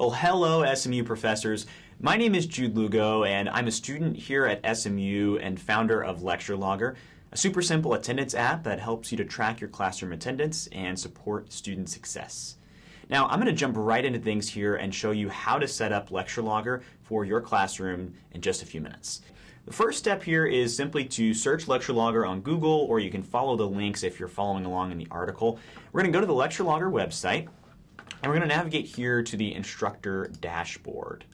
Well, hello, SMU professors. My name is Jude Lugo, and I'm a student here at SMU and founder of LectureLogger, a super simple attendance app that helps you to track your classroom attendance and support student success. Now, I'm going to jump right into things here and show you how to set up LectureLogger for your classroom in just a few minutes. The first step here is simply to search LectureLogger on Google, or you can follow the links if you're following along in the article. We're going to go to the LectureLogger website, and we're going to navigate here to the instructor dashboard.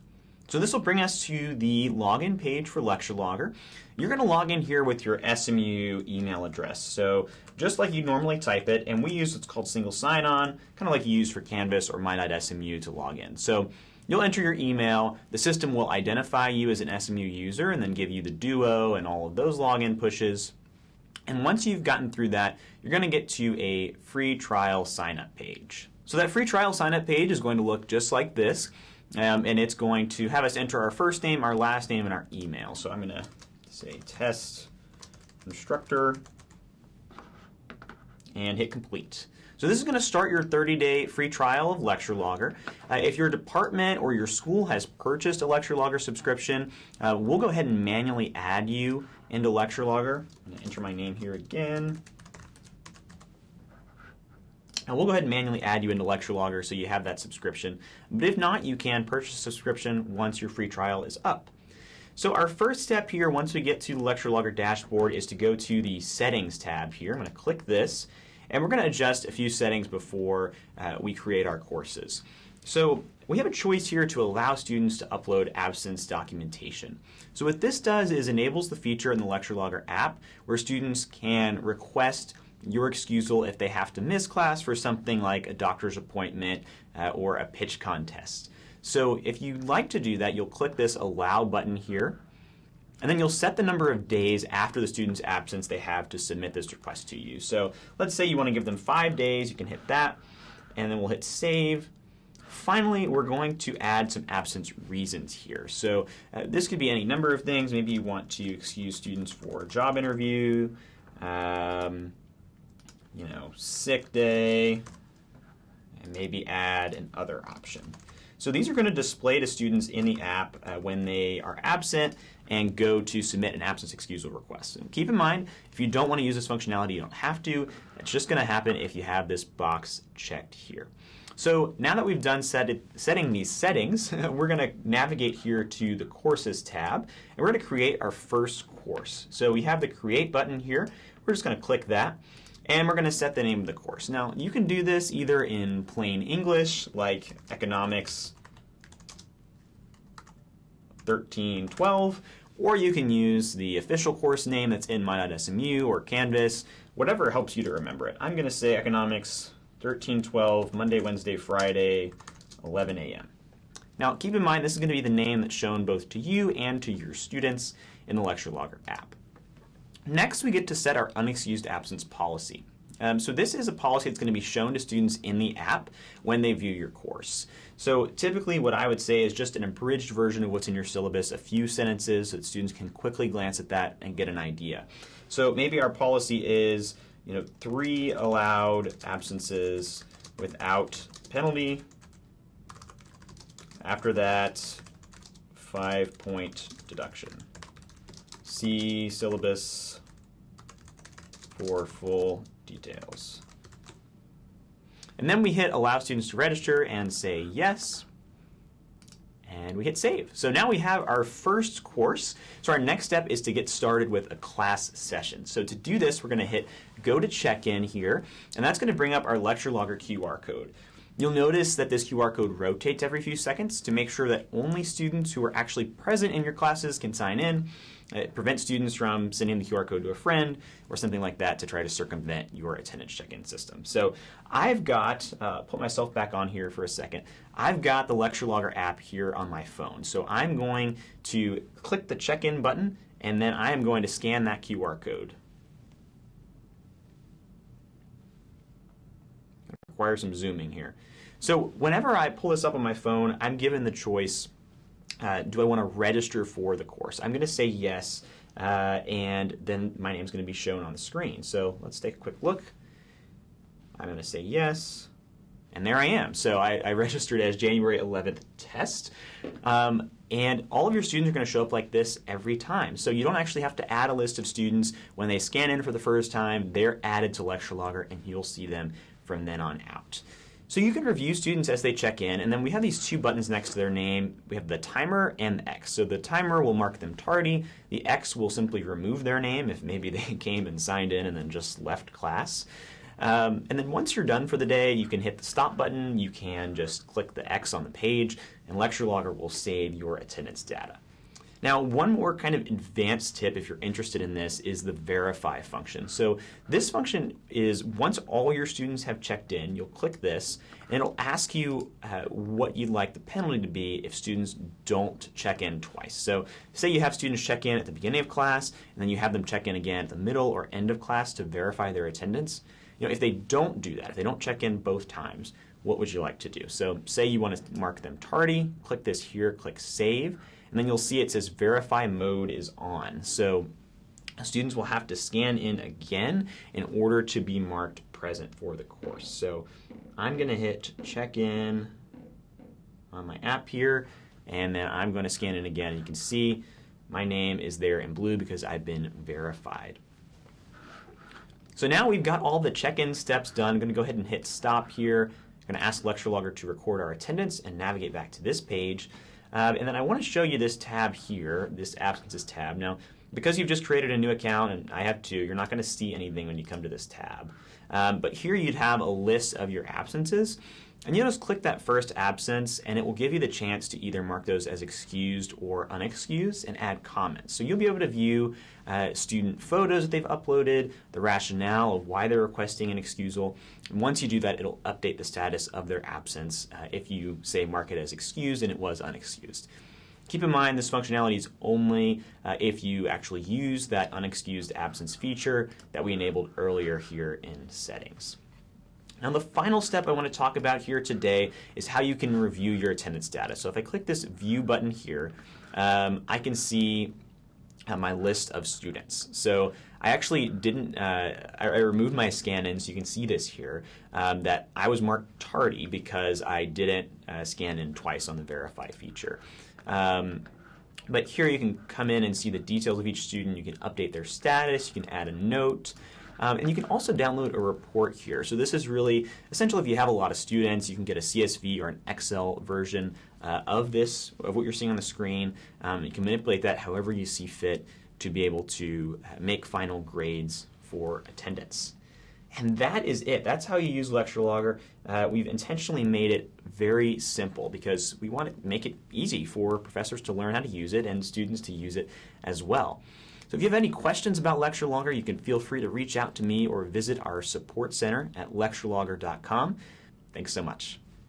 So this will bring us to the login page for LectureLogger. You're going to log in here with your SMU email address. So just like you normally type it, and we use what's called single sign-on, kind of like you use for Canvas or my.smu to log in. So you'll enter your email. The system will identify you as an SMU user and then give you the Duo and all of those login pushes. And once you've gotten through that, you're going to get to a free trial sign-up page. So that free trial sign-up page is going to look just like this, and it's going to have us enter our first name, our last name, and our email. So I'm going to say test instructor and hit complete. So this is going to start your 30-day free trial of LectureLogger. If your department or your school has purchased a LectureLogger subscription, we'll go ahead and manually add you into LectureLogger. I'm going to enter my name here again. And we'll go ahead and manually add you into LectureLogger so you have that subscription. But if not, you can purchase a subscription once your free trial is up. So our first step here, once we get to the LectureLogger dashboard, is to go to the Settings tab here. I'm going to click this, and we're going to adjust a few settings before we create our courses. So we have a choice here to allow students to upload absence documentation. So what this does is enables the feature in the LectureLogger app where students can request your excusal if they have to miss class for something like a doctor's appointment or a pitch contest. So if you'd like to do that, you'll click this Allow button here, and then you'll set the number of days after the student's absence they have to submit this request to you. So let's say you want to give them 5 days, you can hit that, and then we'll hit Save. Finally, we're going to add some absence reasons here. So this could be any number of things. Maybe you want to excuse students for a job interview, sick day, and maybe add an other option. So these are going to display to students in the app when they are absent and go to submit an absence excusal request. And keep in mind, if you don't want to use this functionality, you don't have to. It's just going to happen if you have this box checked here. So now that we've done setting these settings, we're going to navigate here to the Courses tab, and we're going to create our first course. So we have the Create button here. We're just going to click that. And we're going to set the name of the course. Now, you can do this either in plain English, like Economics 1312, or you can use the official course name that's in my.smu or Canvas, whatever helps you to remember it. I'm going to say Economics 1312, Monday, Wednesday, Friday, 11 a.m. Now, keep in mind, this is going to be the name that's shown both to you and to your students in the LectureLogger app. Next, we get to set our unexcused absence policy. So this is a policy that's going to be shown to students in the app when they view your course. So typically what I would say is just an abridged version of what's in your syllabus, a few sentences so that students can quickly glance at that and get an idea. So maybe our policy is 3 allowed absences without penalty. After that, 5-point deduction. See syllabus for full details. And then we hit Allow Students to Register and say Yes. And we hit Save. So now we have our first course. So our next step is to get started with a class session. So to do this, we're going to hit Go to Check-in here, and that's going to bring up our LectureLogger QR code. You'll notice that this QR code rotates every few seconds to make sure that only students who are actually present in your classes can sign in. It prevents students from sending the QR code to a friend or something like that to try to circumvent your attendance check-in system. So I've got, put myself back on here for a second, I've got the LectureLogger app here on my phone. So I'm going to click the check-in button, and then I am going to scan that QR code. Require some zooming here. So whenever I pull this up on my phone, I'm given the choice, do I want to register for the course? I'm going to say yes, and then my name's going to be shown on the screen. So let's take a quick look. I'm going to say yes, And there I am. So I registered as January 11th test. And all of your students are going to show up like this every time. So you don't actually have to add a list of students. When they scan in for the first time, they're added to LectureLogger, and you'll see them from then on out. So you can review students as they check in, and then we have these two buttons next to their name. We have the timer and the X. So the timer will mark them tardy. The X will simply remove their name if maybe they came and signed in and then just left class. And then once you're done for the day, you can hit the stop button. You can just click the X on the page, and LectureLogger will save your attendance data. Now, one more kind of advanced tip if you're interested in this is the verify function. So this function is once all your students have checked in, you'll click this, and it'll ask you what you'd like the penalty to be if students don't check in twice. So say you have students check in at the beginning of class, and then you have them check in again at the middle or end of class to verify their attendance. If they don't do that, if they don't check in both times, what would you like to do? So say you want to mark them tardy, click this here, click save, and then you'll see it says verify mode is on. So students will have to scan in again in order to be marked present for the course. So I'm going to hit check in on my app here, and then I'm going to scan in again. And you can see my name is there in blue because I've been verified. So now we've got all the check-in steps done. I'm going to go ahead and hit stop here. I'm going to ask LectureLogger to record our attendance and navigate back to this page. And then I want to show you this tab here, this absences tab. Now, because you've just created a new account, and I have too, you're not going to see anything when you come to this tab. But here you'd have a list of your absences. And you'll just click that first absence, and it will give you the chance to either mark those as excused or unexcused and add comments. So you'll be able to view student photos that they've uploaded, the rationale of why they're requesting an excusal. And once you do that, it'll update the status of their absence if you, say, mark it as excused and it was unexcused. Keep in mind this functionality is only if you actually use that unexcused absence feature that we enabled earlier here in settings. Now the final step I want to talk about here today is how you can review your attendance data. So if I click this view button here, I can see my list of students. So I actually didn't, I removed my scan-in, so you can see this here, that I was marked tardy because I didn't scan in twice on the verify feature. But here you can come in and see the details of each student. You can update their status, you can add a note, and you can also download a report here. So this is really essential if you have a lot of students. You can get a CSV or an Excel version of what you're seeing on the screen. You can manipulate that however you see fit to be able to make final grades for attendance. And that is it. That's how you use LectureLogger. We've intentionally made it very simple because we want to make it easy for professors to learn how to use it and students to use it as well. So if you have any questions about LectureLogger, you can feel free to reach out to me or visit our support center at lecturelogger.com. Thanks so much.